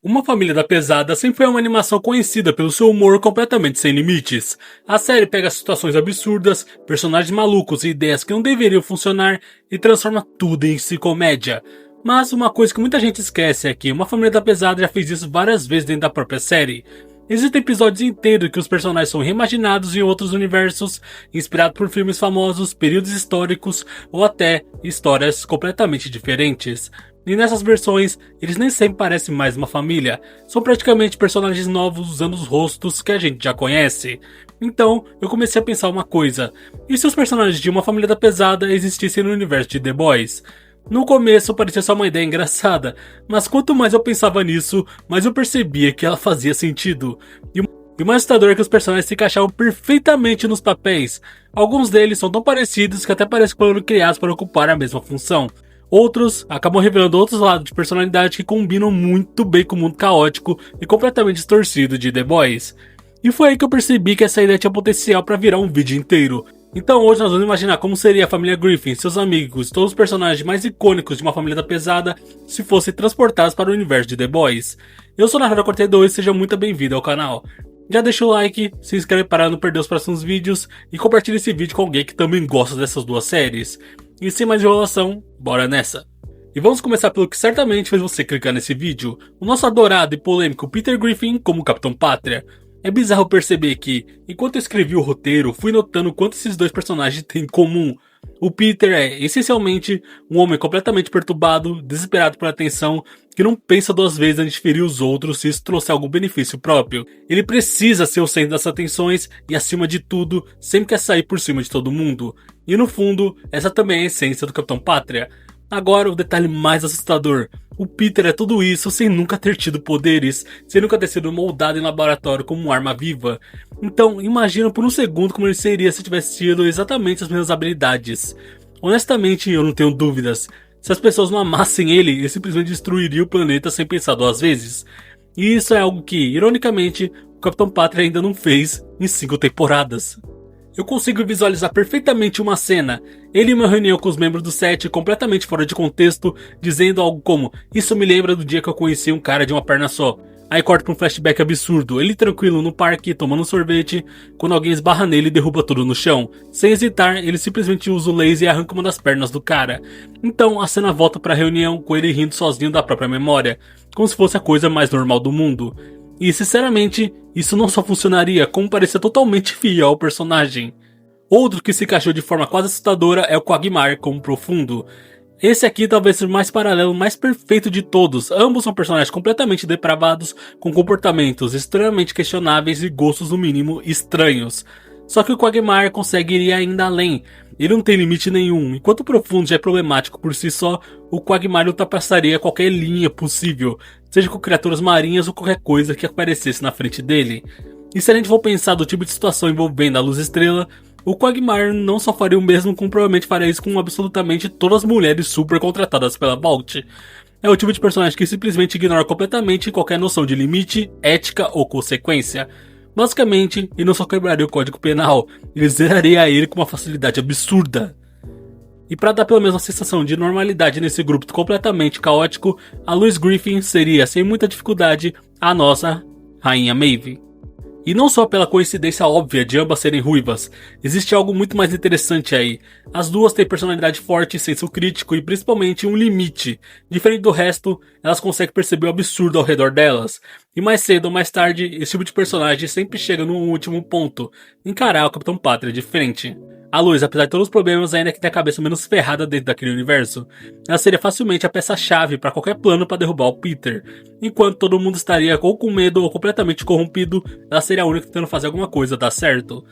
Uma Família da Pesada sempre foi uma animação conhecida pelo seu humor completamente sem limites. A série pega situações absurdas, personagens malucos e ideias que não deveriam funcionar e transforma tudo em comédia. Mas uma coisa que muita gente esquece é que Uma Família da Pesada já fez isso várias vezes dentro da própria série. Existem episódios inteiros que os personagens são reimaginados em outros universos, inspirados por filmes famosos, períodos históricos ou até histórias completamente diferentes. E nessas versões, eles nem sempre parecem mais uma família, são praticamente personagens novos usando os rostos que a gente já conhece. Então, eu comecei a pensar uma coisa: e se os personagens de Uma Família da Pesada existissem no universo de The Boys? No começo parecia só uma ideia engraçada, mas quanto mais eu pensava nisso, mais eu percebia que ela fazia sentido. E o mais assustador é que os personagens se encaixavam perfeitamente nos papéis. Alguns deles são tão parecidos que até parecem que foram criados para ocupar a mesma função. Outros acabam revelando outros lados de personalidade que combinam muito bem com o mundo caótico e completamente distorcido de The Boys. E foi aí que eu percebi que essa ideia tinha potencial para virar um vídeo inteiro. Então hoje nós vamos imaginar como seria a família Griffin, seus amigos, todos os personagens mais icônicos de Uma Família da Pesada se fossem transportados para o universo de The Boys. Eu sou o Narrador 42 e seja muito bem-vindo ao canal. Já deixa o like, se inscreve para não perder os próximos vídeos e compartilha esse vídeo com alguém que também gosta dessas duas séries. E sem mais enrolação, bora nessa! E vamos começar pelo que certamente fez você clicar nesse vídeo, o nosso adorado e polêmico Peter Griffin como Capitão Pátria. É bizarro perceber que, enquanto eu escrevi o roteiro, fui notando quanto esses dois personagens têm em comum. O Peter é, essencialmente, um homem completamente perturbado, desesperado por atenção, que não pensa duas vezes antes de ferir os outros se isso trouxer algum benefício próprio. Ele precisa ser o centro das atenções e, acima de tudo, sempre quer sair por cima de todo mundo. E no fundo, essa também é a essência do Capitão Pátria. Agora, o detalhe mais assustador: o Peter é tudo isso sem nunca ter tido poderes, sem nunca ter sido moldado em laboratório como uma arma viva. Então, imagina por um segundo como ele seria se tivesse tido exatamente as mesmas habilidades. Honestamente, eu não tenho dúvidas. Se as pessoas não amassem ele simplesmente destruiria o planeta sem pensar duas vezes. E isso é algo que, ironicamente, o Capitão Pátria ainda não fez em 5 temporadas. Eu consigo visualizar perfeitamente uma cena, ele em uma reunião com os membros do set completamente fora de contexto, dizendo algo como: "Isso me lembra do dia que eu conheci um cara de uma perna só." Aí corta pra um flashback absurdo, ele tranquilo no parque, tomando um sorvete, quando alguém esbarra nele e derruba tudo no chão. Sem hesitar, ele simplesmente usa o laser e arranca uma das pernas do cara. Então a cena volta pra reunião com ele rindo sozinho da própria memória, como se fosse a coisa mais normal do mundo. E sinceramente, isso não só funcionaria, como parecia totalmente fiel ao personagem. Outro que se encaixou de forma quase assustadora é o Quagmire como Profundo. Esse aqui talvez seja o mais paralelo, mais perfeito de todos. Ambos são personagens completamente depravados, com comportamentos extremamente questionáveis e gostos no mínimo estranhos. Só que o Quagmire consegue ir ainda além. Ele não tem limite nenhum. Enquanto o Profundo já é problemático por si só, o Quagmire ultrapassaria qualquer linha possível, seja com criaturas marinhas ou qualquer coisa que aparecesse na frente dele. E se a gente for pensar do tipo de situação envolvendo a Luz Estrela, o Quagmire não só faria o mesmo, como provavelmente faria isso com absolutamente todas as mulheres super contratadas pela Vault. É o tipo de personagem que simplesmente ignora completamente qualquer noção de limite, ética ou consequência. Basicamente, ele não só quebraria o código penal, ele zeraria ele com uma facilidade absurda. E para dar pelo menos uma sensação de normalidade nesse grupo completamente caótico, a Lois Griffin seria, sem muita dificuldade, a nossa Rainha Maeve. E não só pela coincidência óbvia de ambas serem ruivas, existe algo muito mais interessante aí. As duas têm personalidade forte, senso crítico e principalmente um limite. Diferente do resto, elas conseguem perceber o absurdo ao redor delas. E mais cedo ou mais tarde, esse tipo de personagem sempre chega no último ponto: encarar o Capitão Pátria de frente. A Luz, apesar de todos os problemas, ainda que tem a cabeça menos ferrada dentro daquele universo, ela seria facilmente a peça-chave para qualquer plano para derrubar o Peter. Enquanto todo mundo estaria ou com medo ou completamente corrompido, ela seria a única tentando fazer alguma coisa dar certo.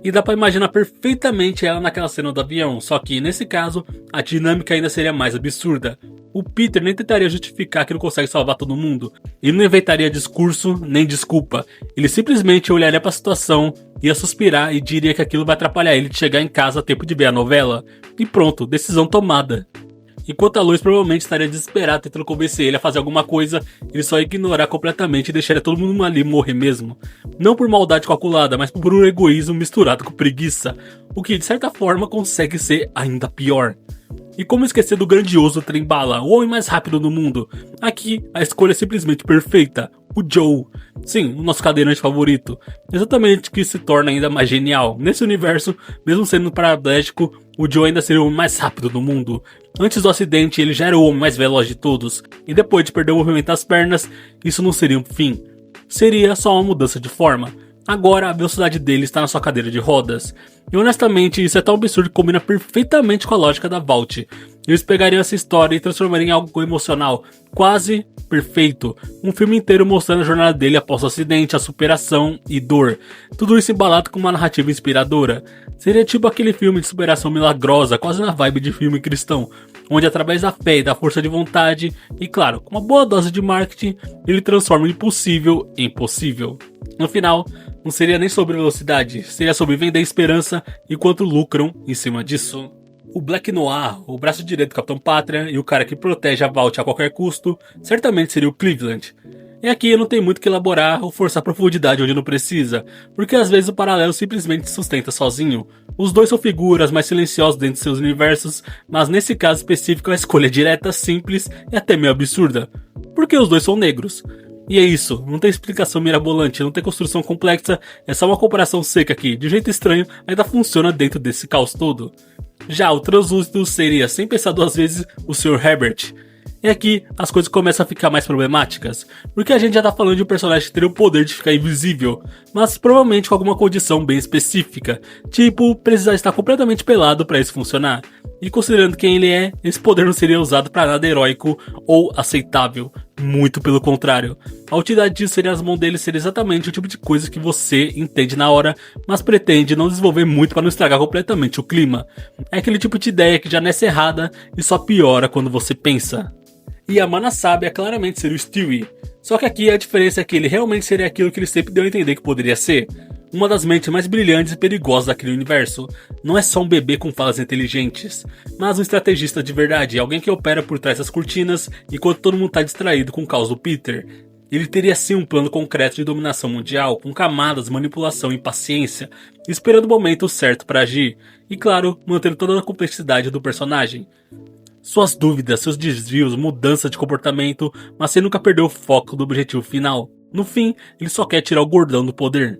E dá pra imaginar perfeitamente ela naquela cena do avião, só que nesse caso, a dinâmica ainda seria mais absurda. O Peter nem tentaria justificar que não consegue salvar todo mundo, ele não inventaria discurso nem desculpa, ele simplesmente olharia pra situação, ia suspirar e diria que aquilo vai atrapalhar ele de chegar em casa a tempo de ver a novela. E pronto, decisão tomada. Enquanto a Lois provavelmente estaria desesperada tentando convencer ele a fazer alguma coisa, ele só ia ignorar completamente e deixaria todo mundo ali morrer mesmo. Não por maldade calculada, mas por um egoísmo misturado com preguiça, o que de certa forma consegue ser ainda pior. E como esquecer do grandioso Trem-Bala, o homem mais rápido do mundo? Aqui, a escolha é simplesmente perfeita. O Joe. Sim, o nosso cadeirante favorito. Exatamente o que se torna ainda mais genial. Nesse universo, mesmo sendo paraplégico, o Joe ainda seria o homem mais rápido do mundo. Antes do acidente, ele já era o homem mais veloz de todos. E depois de perder o movimento das pernas, isso não seria um fim. Seria só uma mudança de forma. Agora a velocidade dele está na sua cadeira de rodas. E honestamente isso é tão absurdo que combina perfeitamente com a lógica da Vault. Eles pegariam essa história e transformariam em algo emocional, quase perfeito. Um filme inteiro mostrando a jornada dele após o acidente, a superação e dor. Tudo isso embalado com uma narrativa inspiradora. Seria tipo aquele filme de superação milagrosa, quase na vibe de filme cristão, onde através da fé e da força de vontade, e claro, com uma boa dose de marketing, ele transforma o impossível em possível. No final, não seria nem sobre velocidade, seria sobre vender esperança e quanto lucram em cima disso. O Black Noir, o braço direito do Capitão Pátria e o cara que protege a Vault a qualquer custo, certamente seria o Cleveland. E aqui eu não tenho muito que elaborar ou forçar profundidade onde não precisa, porque às vezes o paralelo simplesmente se sustenta sozinho. Os dois são figuras mais silenciosas dentro de seus universos, mas nesse caso específico a escolha é direta, simples e até meio absurda. Porque os dois são negros. E é isso, não tem explicação mirabolante, não tem construção complexa, é só uma comparação seca aqui, de jeito estranho, ainda funciona dentro desse caos todo. Já o translúcido seria, sem pensar duas vezes, o Sr. Herbert. E aqui as coisas começam a ficar mais problemáticas, porque a gente já tá falando de um personagem que teria o poder de ficar invisível, mas provavelmente com alguma condição bem específica, tipo precisar estar completamente pelado para isso funcionar. E considerando quem ele é, esse poder não seria usado para nada heróico ou aceitável, muito pelo contrário. A utilidade disso seria as mãos dele ser exatamente o tipo de coisa que você entende na hora, mas pretende não desenvolver muito para não estragar completamente o clima. É aquele tipo de ideia que já nasce errada e só piora quando você pensa. E a mana sábia claramente seria o Stewie. Só que aqui a diferença é que ele realmente seria aquilo que ele sempre deu a entender que poderia ser. Uma das mentes mais brilhantes e perigosas daquele universo. Não é só um bebê com falas inteligentes, mas um estrategista de verdade, alguém que opera por trás das cortinas enquanto todo mundo está distraído com o caos do Peter. Ele teria sim um plano concreto de dominação mundial, com camadas, manipulação e paciência, esperando o momento certo para agir, e claro, mantendo toda a complexidade do personagem. Suas dúvidas, seus desvios, mudança de comportamento, mas sem nunca perder o foco do objetivo final. No fim, ele só quer tirar o gordão do poder.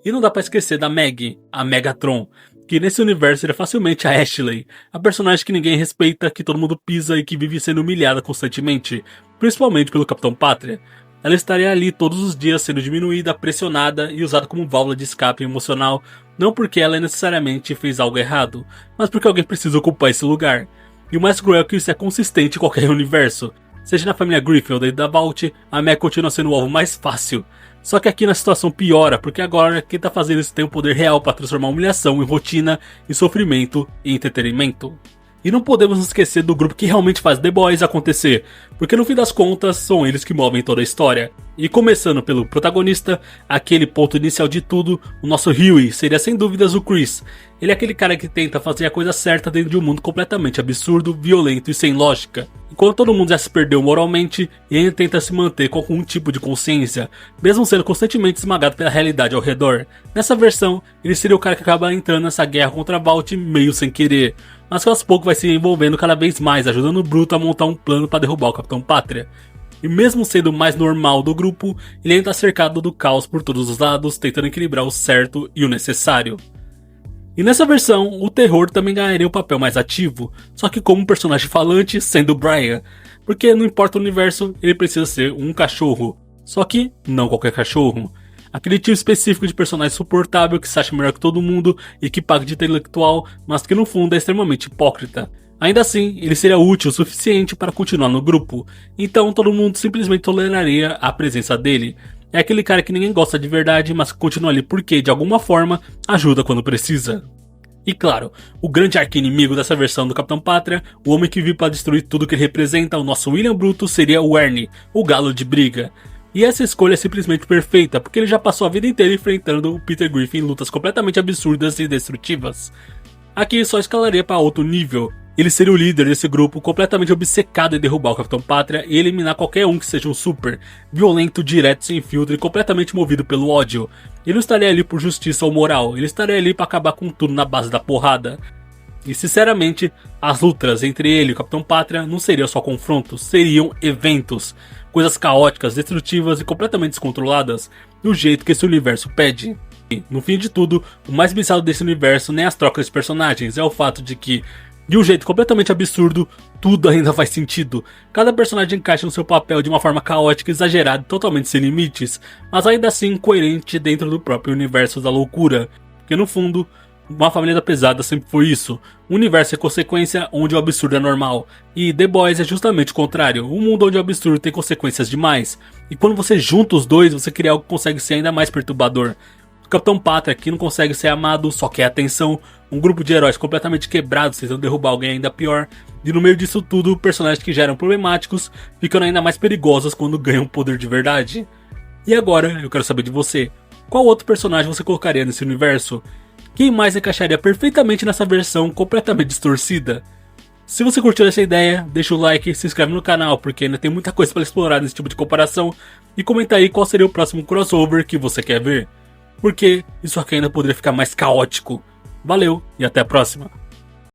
E não dá pra esquecer da Meg, a Megatron, que nesse universo seria facilmente a Ashley, a personagem que ninguém respeita, que todo mundo pisa e que vive sendo humilhada constantemente, principalmente pelo Capitão Pátria. Ela estaria ali todos os dias sendo diminuída, pressionada e usada como válvula de escape emocional, não porque ela necessariamente fez algo errado, mas porque alguém precisa ocupar esse lugar. E o mais cruel é que isso é consistente em qualquer universo. Seja na família Griffin ou dentro da Vault, a Meg continua sendo o alvo mais fácil. Só que aqui na situação piora, porque agora quem tá fazendo isso tem o poder real para transformar humilhação em rotina, e sofrimento em entretenimento. E não podemos nos esquecer do grupo que realmente faz The Boys acontecer, porque no fim das contas são eles que movem toda a história. E começando pelo protagonista, aquele ponto inicial de tudo, o nosso Huey seria sem dúvidas o Chris. Ele é aquele cara que tenta fazer a coisa certa dentro de um mundo completamente absurdo, violento e sem lógica. Enquanto todo mundo já se perdeu moralmente, e ainda tenta se manter com algum tipo de consciência, mesmo sendo constantemente esmagado pela realidade ao redor. Nessa versão, ele seria o cara que acaba entrando nessa guerra contra a Vault meio sem querer, mas que aos poucos vai se envolvendo cada vez mais, ajudando o Bruto a montar um plano para derrubar o Capitão Pátria. E mesmo sendo o mais normal do grupo, ele ainda está cercado do caos por todos os lados, tentando equilibrar o certo e o necessário. E nessa versão, o terror também ganharia um papel mais ativo, só que como um personagem falante, sendo o Brian, porque não importa o universo, ele precisa ser um cachorro, só que não qualquer cachorro. Aquele tipo específico de personagem suportável que se acha melhor que todo mundo e que paga de intelectual, mas que no fundo é extremamente hipócrita. Ainda assim, ele seria útil o suficiente para continuar no grupo, então todo mundo simplesmente toleraria a presença dele. É aquele cara que ninguém gosta de verdade, mas que continua ali porque, de alguma forma, ajuda quando precisa. E claro, o grande arqui-inimigo dessa versão do Capitão Pátria, o homem que vive para destruir tudo que ele representa, o nosso William Bruto, seria o Ernie, o galo de briga. E essa escolha é simplesmente perfeita, porque ele já passou a vida inteira enfrentando o Peter Griffin em lutas completamente absurdas e destrutivas. Aqui só escalaria para outro nível. Ele seria o líder desse grupo, completamente obcecado em derrubar o Capitão Pátria e eliminar qualquer um que seja um super, violento, direto, sem filtro e completamente movido pelo ódio. Ele não estaria ali por justiça ou moral, ele estaria ali para acabar com tudo na base da porrada. E sinceramente, as lutas entre ele e o Capitão Pátria não seriam só confrontos, seriam eventos. Coisas caóticas, destrutivas e completamente descontroladas, do jeito que esse universo pede. E, no fim de tudo, o mais bizarro desse universo nem as trocas de personagens, é o fato de que, de um jeito completamente absurdo, tudo ainda faz sentido. Cada personagem encaixa no seu papel de uma forma caótica, exagerada e totalmente sem limites, mas ainda assim coerente dentro do próprio universo da loucura. Porque no fundo, Uma Família da Pesada sempre foi isso. Um universo é consequência onde o absurdo é normal. E The Boys é justamente o contrário. Um mundo onde o absurdo tem consequências demais. E quando você junta os dois, você cria algo que consegue ser ainda mais perturbador. O Capitão Pátria aqui não consegue ser amado, só quer atenção. Um grupo de heróis completamente quebrados tentando derrubar alguém ainda pior. E no meio disso tudo, personagens que já eram problemáticos ficando ainda mais perigosos quando ganham poder de verdade. E agora, eu quero saber de você. Qual outro personagem você colocaria nesse universo? Quem mais encaixaria perfeitamente nessa versão completamente distorcida? Se você curtiu essa ideia, deixa o like, se inscreve no canal, porque ainda tem muita coisa para explorar nesse tipo de comparação, e comenta aí qual seria o próximo crossover que você quer ver, porque isso aqui ainda poderia ficar mais caótico. Valeu e até a próxima!